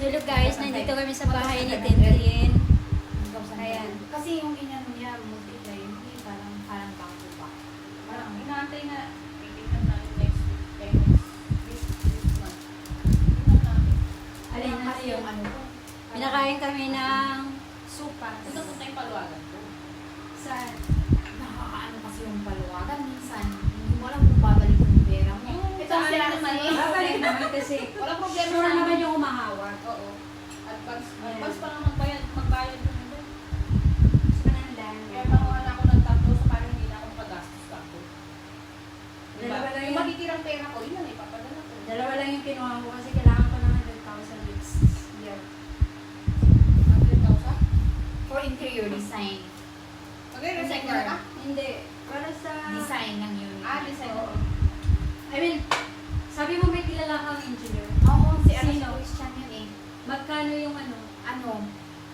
So look guys, nandito kami sa bahay ni Tintin. Ayan. Kasi yung inano niya, multiply, hindi parang bago pa. Parang inaantay na, titignan natin next week, this month. Tignan natin. Alin na Kasi yung yun? ano ko. Pinakain kami ng sopas. Ito po tayong paluwagan ko. Saan? Nakakaano kasi yung paluwagan. Minsan, hindi mo alam kung babalik yung pera mo. Ito ang Saan sila naman kasi. yun? Babalik naman kasi Wala problema sure sa naman amin. yung umahawak. Oo. Advance Ayan. pa lang magbayad ko nito. Gusto ka ng land. Kaya panguha na ako ng tatlo sa parang hindi na ako magastos ako. Diba? Dalawa lang Yung yun. matitirang pera ko, yun lang ipapadala ko. Dalawa lang yung kinuha ko kasi kailangan ko ng 100,000 this year. 100,000? For interior design. Magre-resign ka na? Hindi. Para sa... Design ng unit. Design. Oo. I mean, sabi mo may kilala kang engineer. Oo, si ano si Sino? Christian yun eh. Magkano yung ano?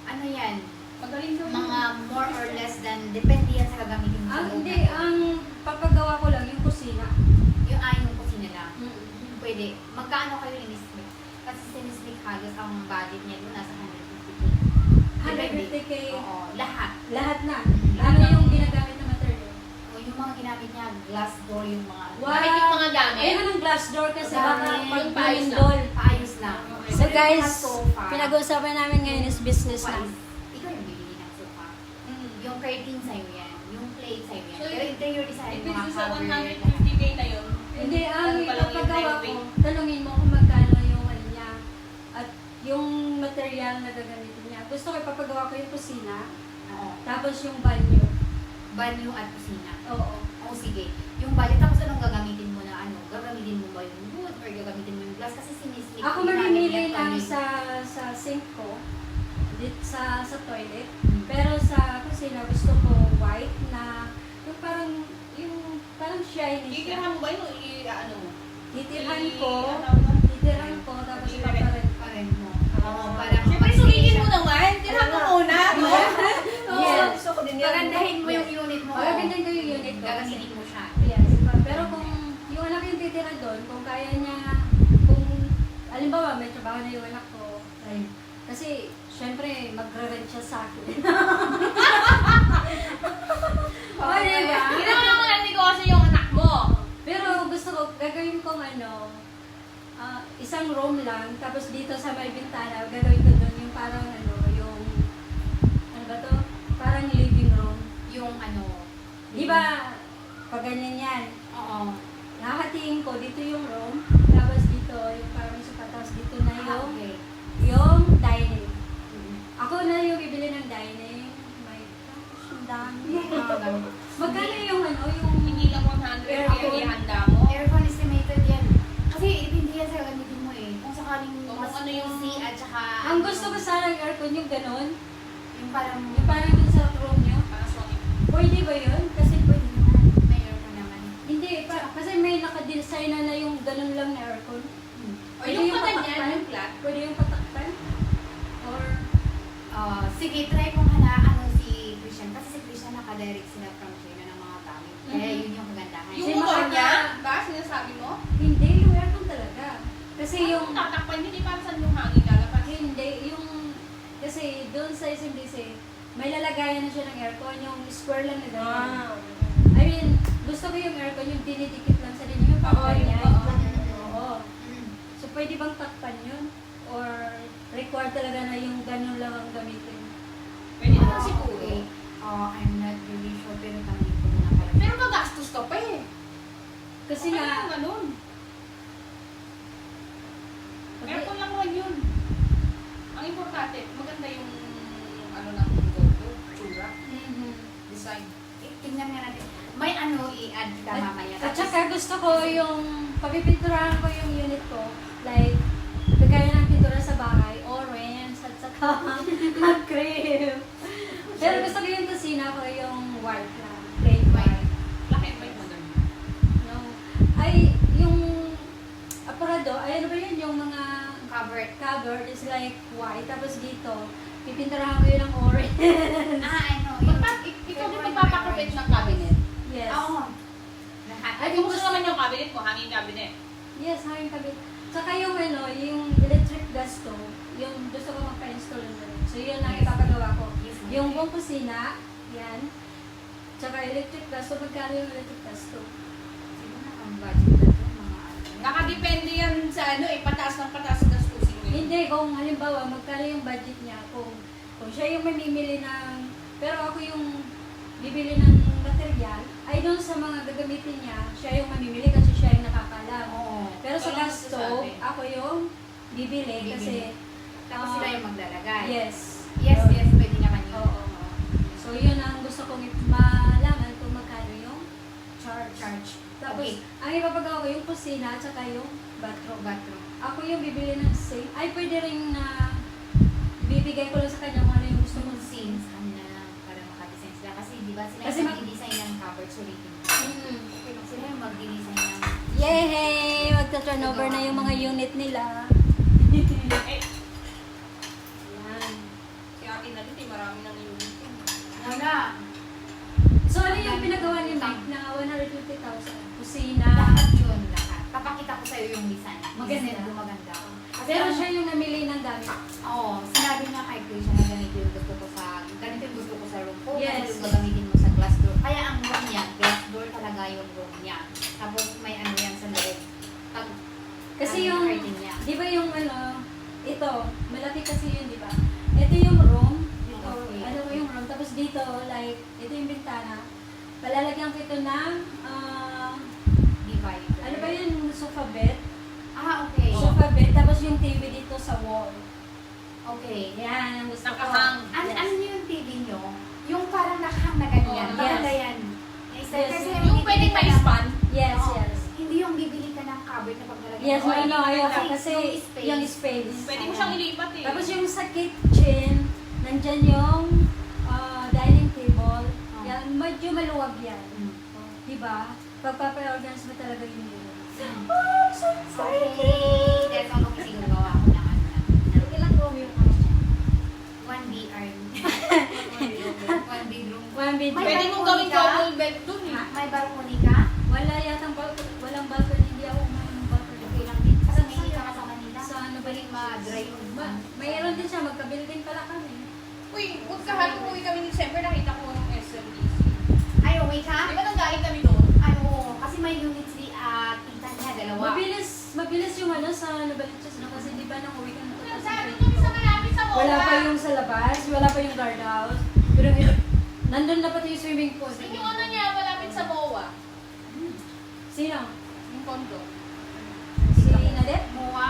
Ano yan? Magaling daw yun. Mga more or less than, depende yan sa gagamitin mo sa loob Hindi, ng- ang papagawa ko lang yung kusina. Yung ayon ko nila. Mm-mm. Pwede. Magkano kayo ni Miss Mick? Kasi si Miss Mick halos ang budget niya doon nasa 150K. 150K. Oo, lahat. Lahat na. Lahat Ano ng- yung ginagamit na material? O yung mga ginamit niya, glass door yung mga... Wow. Gamit yung mga gamit. Ayun ang glass door kasi Gamit. baka Yung paayos pag-lindol. Paayos lang. So guys, Yung sofa, pinag-uusapan namin ngayon is business sofa na. is- ikaw yung bibili ng sofa. Mm. Yung curtain sa'yo yan. Yung plate sa'yo yan. So, Pero interior design, Ibig mga sa cover, 150K na yun. Hindi, ang ano pa lang yung ipapagawa ko, renovate? tanungin mo kung magkano yung ano niya at yung material na gagamitin niya. Gusto ko ipapagawa ko yung kusina, Oo. tapos yung banyo. Banyo at kusina. Oo. O sige, yung budget, tapos anong gagamitin mo na ano? Gagamitin mo ba yung wood or gagamitin mo yung glass? Kasi si Miss Nick, Ako ginamit mamimili niya lang tuloy. sa sink ko, sa toilet. Mm. Pero sa kusina gusto ko white na yung parang shiny siya. Titirhan mo ba yun o ano mo? Titirhan I- ko, ano ba? titirhan ko, tapos Ipapalit. ipapalit. Pa rin mo. Oo, parang Siyempre, sulitin mo naman. Tirhan mo muna. no? Yes. Gusto ko din yan. Pagandahin mo yung unit mo. Pagagandang ko yung unit ko. Gagamitin mo siya. Yes. Pero kung yung anak yung titira doon, kung kaya niya, kung, alimbawa, may trabaho na yung anak ko, ay, kasi, syempre, magre-rent siya sa akin. O, diba? Ginawa mo na negosyo yung anak mo. Pero gusto ko, gagawin kong isang room lang, tapos dito sa may bintana, gagawin ko doon yung parang yung, ano ba to? Parang living room. Yung ano. Di ba, pag ganyan yan, Oo. hahatiin ko, dito yung room, tapos dito yung parang sofa, tapos dito na yung, Okay. yung dining. Ako na yung bibili ng dining. My gosh, ang dami. Magkano yung yung Hindi lang 100 Aircon. kaya ihanda mo. Aircon estimated yan. Kasi hindi yan sa gagamitin mo eh. Kung sakaling Kung mas ano yung- cozy at saka... ang gusto ko sana ng aircon yung ganon, Yung parang... yung parang dun sa room niyo. Para swangin. Pwede ba yun? Kasi pwede naman. May aircon naman. Hindi, kasi may nakadesign na yung ganon lang na aircon. O Pwede yung pa patakpan? ganyan, yung flat. Pwede yung patakpan? Or, Sige, try kong hanaan si Christian. Kasi si Christian nakadirect sila from China ng mga gamit. Kaya Mhm. yun yung kagandahan. Yung Si motor Maka- niya, ba? Sinasabi mo? hindi, yung aircon talaga. Kasi yung, Yung tatakpan, hindi para saan yung hangin lalabas. hindi, kasi doon sa SMDC, may lalagayan na siya ng aircon, yung square lang na ganyan. I mean, gusto ko yung aircon, yung dinidikit lang sa ninyo, yung Oo, pang yung- ganyan. oo. Oo. Mm. So, pwede bang takpan yun? Or required talaga na yung ganun lang ang gamitin? Pwede naman Ah, siguro. okay. I'm not really sure, pero tanongin ko muna pala. Pero magastos ka pa eh. Kasi Okay nga, lang, ganun. Aircon lang naman yun. Ang importante, maganda yung ano ng goto, tsura, Mhm. design. Tingnan nga natin. May ano i-add ka mamaya. At saka gusto ko yung, pagpipinturahan ko yung unit ko, like, kagaya ng pintura sa bahay, orange, at saka cream. Pero gusto ko yung kusina ko yung white lang, plain white. Black and white maganda. No. Ay, yung aparado, ay ano ba yun, yung mga Covered. cover is like white, tapos dito, pipinturahan ko yun ng orange. Ano? Yung... Ikaw din magpapakapit ng cabinet. Yes. Oo. Lahat. Ay, kung gusto naman yung cabinet mo, hanging cabinet. Yes, hanging kabit. Tsaka yung yung electric gas stove, yung gusto ko magpa-install nun. So yun ang ipapagawa ko. Yes, ma'am. Yung buong kusina, yan. Tsaka electric gas. So magkano yung electric gas to? Siguro na ang budget na ito, mga ano. Nakadepende yan sa ano eh, pataas ng pataas ng gastusin mo yun. Hindi, kung halimbawa, magkano yung budget niya. Kung siya yung mamimili ng, pero ako yung bibili ng material, ay doon sa mga gagamitin niya, siya yung mamimili kasi siya yung nakakalam. Oo. Pero sa Pero gas sa stove, atin. ako yung bibili kasi, Tapos sila yung maglalagay. yes. Yes, So, yes, pwede naman yun. Oo. So yun ang gusto kong malaman kung magkano yung charge. Charge. Tapos, Okay. ang ipapagawa ko yung kusina at saka yung bathroom. Bathroom. Ako yung bibili ng sink. Ay, pwede rin na bibigay ko lang sa kanya kung ano yung gusto mong sink. Scenes, ano na lang, para makadesign sila. Kasi di ba sila Kasi yung mag- mag-design ng cupboard, sulitin ko. Mm. Sila yung mag-design ng... Yay! Magta-turnover na yung mga unit nila. Eh, Yan. si akin na din, marami nang unit yun. Wala. So, ano yung pinagawa ni Mike na 150,000? Kusina. Lahat yun, lahat. Papakita ko sa'yo yung design. Maganda. Design ko maganda. Kasi Pero ang- siya yung namili ng gamit. Oo, sinabi niya kay Krisha na ganito yung gusto ko ganito yung gusto ko sa room ko, Yes. ganito yung gagamitin mo sa glass door. Kaya ang room niya, glass door talaga yung room niya. Tapos may ano yan sa loob. Pag, Kasi ano, yung, curtain niya. di ba yung ano, ito, malaki kasi yun, di ba? Ito yung room, dito, Okay. ano mo yung room, tapos dito, like, ito yung bintana. Palalagyan ko ito ng, Divider. ano ba yun, sofa bed? Ah, okay. Sofa bed, tapos yung TV dito sa wall. Okay. Yan, ang gusto ko. Nakahang. Ano yung TV niyo? Yung parang nakahang na ganyan. Oh, Maganda yes. yan. Isa, Yes, kasi yes. Yung pwedeng may span. Yes, Oo. yes. Hindi yung bibili ka ng cupboard na paglalagyan. Yes, Oo, no, hindi no, maganda. ayoko kasi Yung space. yung space. Pwede mo siyang ilipat eh. Tapos yung sa kitchen, nandyan yung dining table. Yan, medyo maluwag yan. Mm. Diba? Pagpapa-organize mo talaga yung unit. Oh, so exciting! That's all okay, siguro gawa ko ng ano na. Ilang room yung ano? 1 BR. 1 bedroom. One bedroom. May Pwede mong balcony gawin ka? double bed dun eh. May balcony ka? Wala yatang balcony. Walang balcony. Hindi ako may balcony. Okay lang din. Kasi may ka sa Manila. Sa ano ba yung ma-dry yung mayroon din siya. Magka-building pala kami. Uy, huwag ka halos umuwi kami ni December, nakita ko yung SMDC. Ay, uwi ka? Di ba nanggaling kami doon? Ano, kasi may units di tita niya, dalawa. Mabilis yung ano sa Nabaliches na kasi di ba nang uwi ka na Sabi kami sa malapit sa MOA. wala pa yung sa labas, wala pa yung guardhouse. Pero nandun na pati yung swimming pool. Yung ano niya, malapit sa MOA. Sino? Yung condo. Si Nadet? MOA,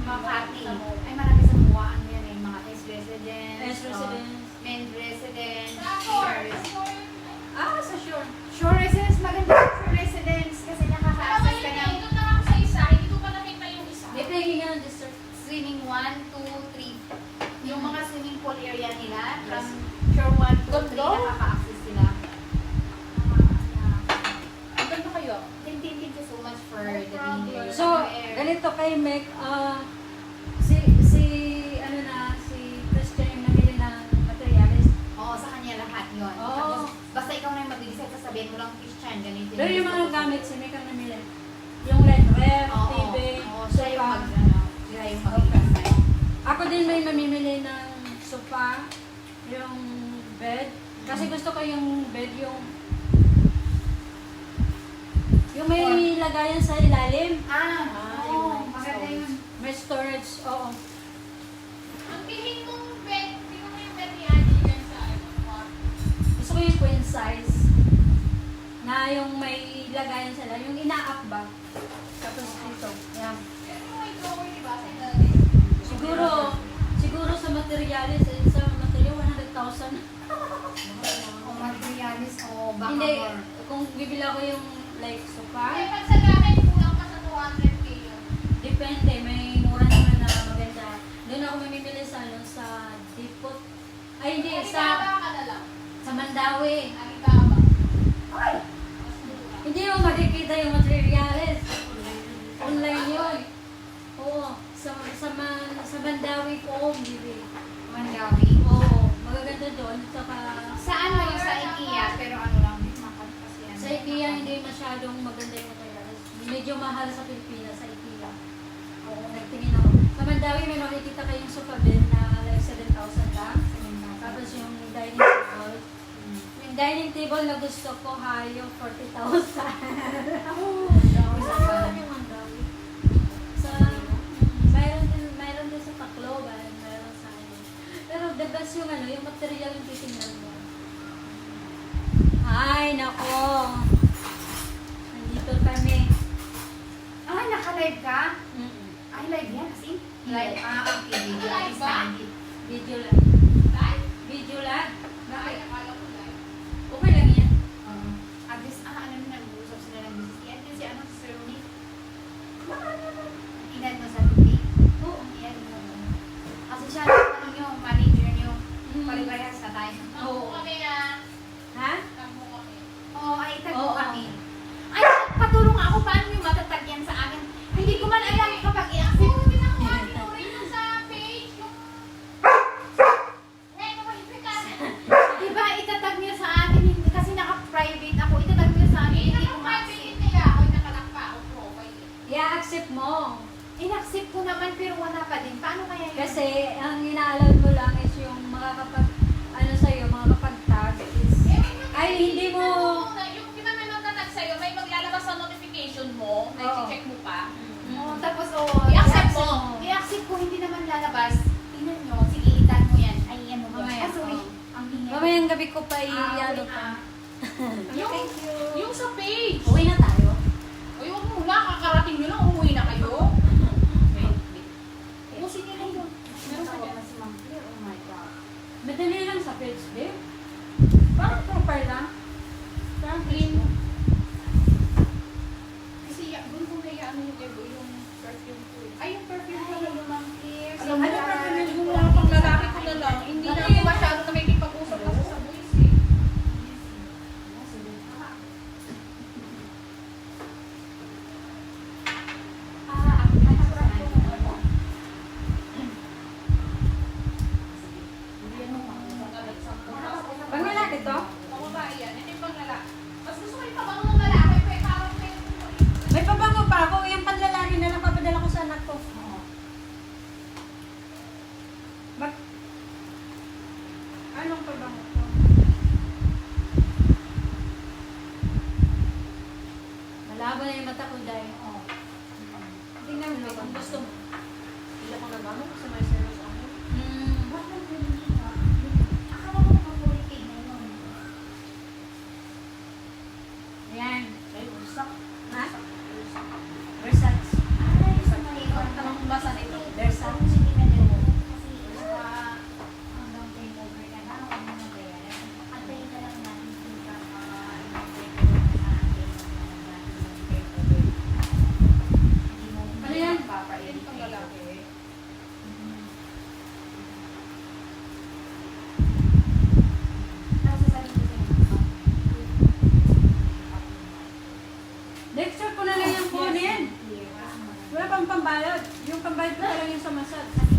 Makati. Sa MOA. Ay, marami sa MOA. Ano yan eh, mga S-residence. S-residence. Men's residence. Shore. Sa shore. Shore residence, maganda yung shore residence kasi nakaka-access ka ng Doon na ako sa isa, hindi ko pa nakita yung isa. May playing nga ng district. swimming 1, 2, 3. Yung mga swimming pool area nila, from Yes. shore 1, 2, 3, Ganda. nakaka-access sila. Ang ganda kayo. Thank you so much for No the problem. dinner. So, ganito kay Meg, si Christian yung namili ng materials. Oo, sa kanya lahat yun. Oo. Tapos, basta ikaw na yung mag-decide, sasabihin mo lang, Christian, ganito. Pero yung mga gamit, si Meg ang namili. Yung ref, Oo, TV, oo, siya yung sofa. siya yung mag-decide. Ako din may mamimili ng sofa, yung bed. Kasi gusto ko yung bed, yung may lagayan sa ilalim. Oo, maganda yun. May storage, oo. Ang tingin mong bed, tingin mo yung bed ni Annie dyan sa ano, kwarto. Gusto ko yung queen size. Na yung may lagayan sa ilalim. Yung ina-up ba? Tapos dito. Yan. Pero may drawer, di ba, sa ilalim? Siguro sa materialis, sa material 100,000. O materialis, o baka Hindi, more. kung bibili ako yung like Kaya sofa, pag sa gamit, kulang pa sa 200K yun. depende, may mura naman na maganda. Doon ako mamimili sa ano, sa Depot. Ay hindi, Alibaba ka na lang. sa Mandawi. Alibaba. Mas mura. Hindi mo makikita yung materials. Online yun. Oo, sa Mandawi ko, bibili. Mandawi. Oo, magaganda doon. Saka Sa ano, sa IKEA, pero ano lang, makal kasi ano. sa IKEA hindi masyadong maganda yung materials. Medyo mahal sa Pilipinas sa IKEA. Oo, nagtingin ako. Sa Mandawi may makikita kayong table na gusto ko ha, yung 40,000. Gusto ko lang yung Mandawi. Sa, mayroon din sa Tacloban, mayroon sa ano. Pero the best yung ano, yung material yung titingnan mo. Ay, nako. Nandito kami. Ay, naka-live ka? Mm-mm. Ay, live yan kasi? Live. Okay. Video. Live ba? Video lang. Live? Video lang. Ay, akala ko live. Okay lang yan. At least, ano na nag-uusap sila ng business. Yan kasi ano, si Sir Ronnie. Inad mo sa TV. Oo. Yan mo. Kasi siya, ano nyo, manager nyo. Mm. Paliparehas na tayo. Tampo kami ah. Ha? Tampo kami. Oo, ay, tagpo Oo. kami. Ay, patulong ako paano yung matatagyan sa akin. Hindi ko man alam kapag i-accept. Hindi na ko rin yung sa page. Yung... Eh, kumahipin ka. Diba, itatag niyo sa akin, hindi, kasi naka-private ako, itatag niyo sa akin, Eh, hindi ko naka-private ma-accept. niya. Ako nakalakpa ako profile. I-accept mo. In-accept ko naman, pero wala pa din. Paano kaya yun? Kasi ang ina-allow mo lang is yung makakapag, ano sa'yo, makakapag-tag is, ay, hindi mo, Yung di ba may magtatag sa'yo, may maglalabas sa notification mo, na Oo. i-check mo pa. Oo, tapos, I-accept mo. I-accept ko, hindi naman lalabas. Tingnan nyo, sige, itan mo yan. Ay, ano ba? Mamaya. Ah, sorry. Ang hinga. mamayang gabi ko pa wait, i-ano pa. Yung, Thank you. yung sa page. Uwi na tayo. Uy, huwag muna, kakarating nyo lang, umuwi na kayo. Ubusin nyo lang yun. Meron pa dyan. Si Ma'am Claire, oh my God. Madali lang sa page, babe. Parang profile lang. Parang clean. Kasi doon ko kaya ano yung yung perfume ko. Ay, yung perfume ko. Ay, Ma'am Claire. Alam mo, perfume yung mga pang lalaki ko na lang. Hindi na ako masyado nakikipag-usap kasi sa boys eh. Pag lalaki to, Mga babae yan, hindi pang lalaki. Mas gusto ko yung pabango ng lalaki, pero parang may may pabango pa ako. Yung panlalaki na lang papadala ko sa anak ko. Bak anong pabango ko? Malabo na yung mata ko dahil. Tingnan mo kung gusto mo. Hindi ako nagano kasi may serious ako. Akala ko nakakulitig na yun. Ayan. Ay, usak. Ha? Usak. Versace. Ay, sa maliit. Tanong basa nito. Versace. Hindi na din. Kasi hanggang takeover na lang, huwag mo na bayaran. Antayin na lang natin kung takeover sa atin. Hindi mo Ano yan? Hindi pang lalaki. Tapos sasabihin ko sa'yo, Next year ko na lang yung kunin. Wala pang pambayad. Yung pambayad ko pa lang yung sa massage.